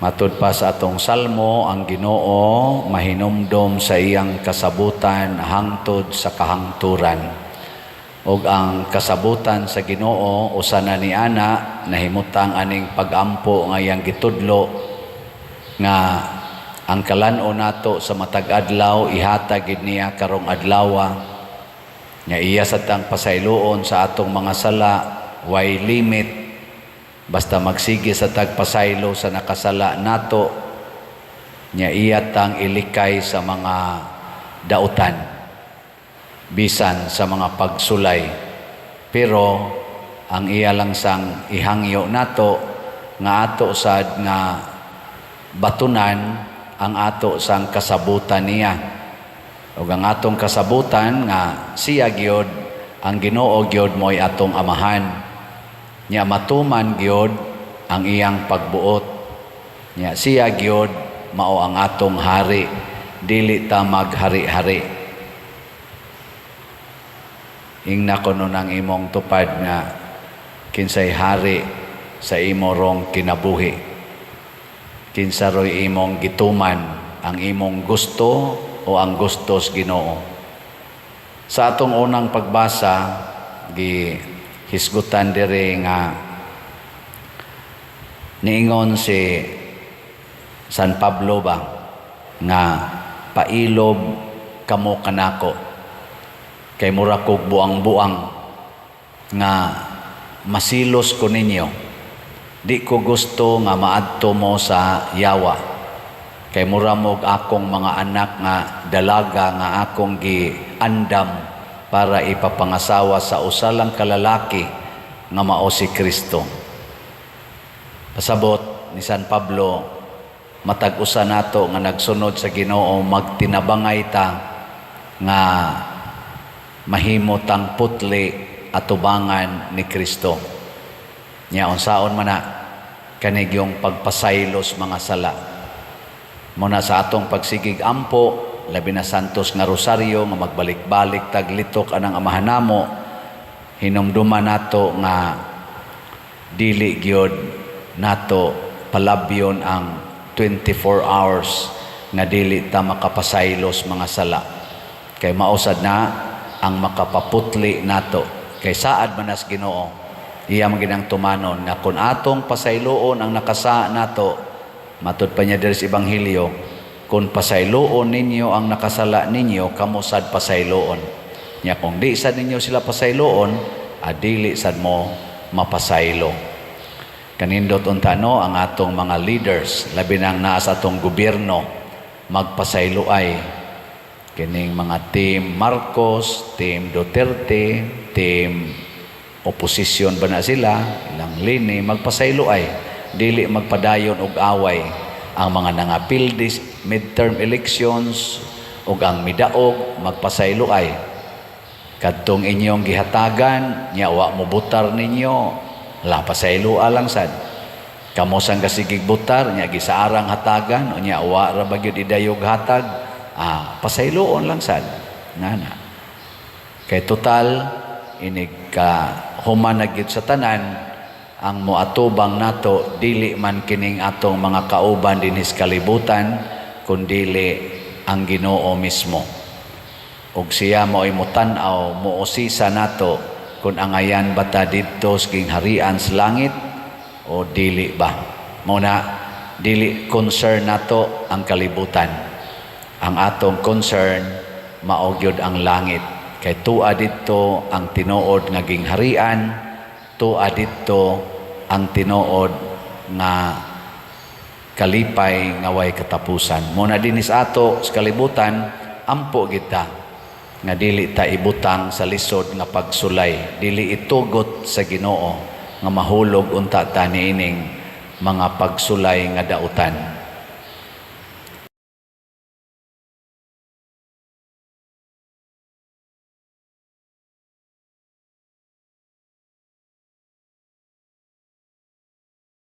Matud pa sa atong salmo, ang Ginoo mahinumdom sa iyang kasabutan hangtod sa kahangturan. Og ang kasabutan sa Ginoo usa na ni ana nahimutang aning pagampo nga iyang gitudlo nga ang kalan-o nato sa matag adlaw ihatag gid niya karong adlaw nga iya sa tang pasayloon sa atong mga sala way limit. Basta magsige sa tagpasaylo sa nakasala nato, niya iyatang ilikay sa mga dautan, bisan sa mga pagsulay. Pero ang iya lang sang ihangyo nato, nga ato sad nga batunan ang ato sang kasabutan niya. O ang atong kasabutan nga siya gyud, ang Ginoo gyud mo'y atong amahan. Nya matuman gyud ang iyang pagbuot. Nya siya gyud mao ang atong hari, dili ta maghari-hari. Ingna kuno nang imong tupad nga kinsay hari sa imo rong kinabuhi. Kinsa roy imong gituman, ang imong gusto o ang gustos Ginoo. Sa atong unang pagbasa hisgutan dire nga niingon si San Pablo ba nga pailob kamo kanako kay mura kog buang-buang nga masilos ko ninyo, di ko gusto nga maadto mo sa yawa kay mura mo akong mga anak nga dalaga nga akong giandam para ipapangasawa sa usalang kalalaki nga mao si Kristo. Pasabot ni San Pablo, matag-usa nato nga nagsunod sa Ginoo, magtinabangay ta nga mahimo tang putli atubangan ni Kristo. Nya unsaon man na kanig yung pagpasaylos mga sala. Muna sa atong pagsigig ampo, labi na santos nga rosaryo nga magbalik-balik taglitok anang amahan namo, hinumduman nato nga dili gyud nato palabyon ang 24 hours nga dili ta makapasaylos mga sala. Kay mausad na ang makapaputli nato. Kay saad manas Ginoo, iya maginang tumanon nga kun atong pasayloon ang nakasa nato, matud pa niya diri sa Ebanghelyo, kung pasayloon ninyo ang nakasala ninyo, kamo sad pasayloon. Nya kung di sad ninyo sila pasayloon, adili sad mo mapasaylo. Kanindot unta no ang atong mga leaders, labi nang naa sa atong gobyerno, magpasaylo ay kining mga team Marcos, team Duterte, team oposisyon ba na sila, ilang lini, magpasaylo ay dili magpadayon og away. Ang mga nangapil midterm elections ug ang midaog magpasaylo ay kadtong inyong gihatagan nya wa mo butar ninyo, la pasaylo alang sad. Kamo sang kasigig butar nya gisaarang hatagan o nya wa ra bagyud idayog hatag, pasayloon lang sad nana. Kay total inig ka human na gyud sa tanan, ang moatubang nato dili man kining atong mga kauban dinhis kalibutan, kundili ang Ginoo mismo. Ug siya mao'y mutan-aw, muusisa nato kung angayan bata didto sa gingharian sa langit o dili ba. Muna dili concern nato ang kalibutan. Ang atong concern mao gyud ang langit. Kay tuwa didto ang tinuod nga gingharian, tuwa didto ang tinuod nga kalipay nga way katapusan. Muna dinis ato sa kalibutan, ampo kita nga dili ta ibutang sa lisod nga pagsulay, dili itugot sa Ginoo nga mahulog unta ta niining mga pagsulay nga dautan.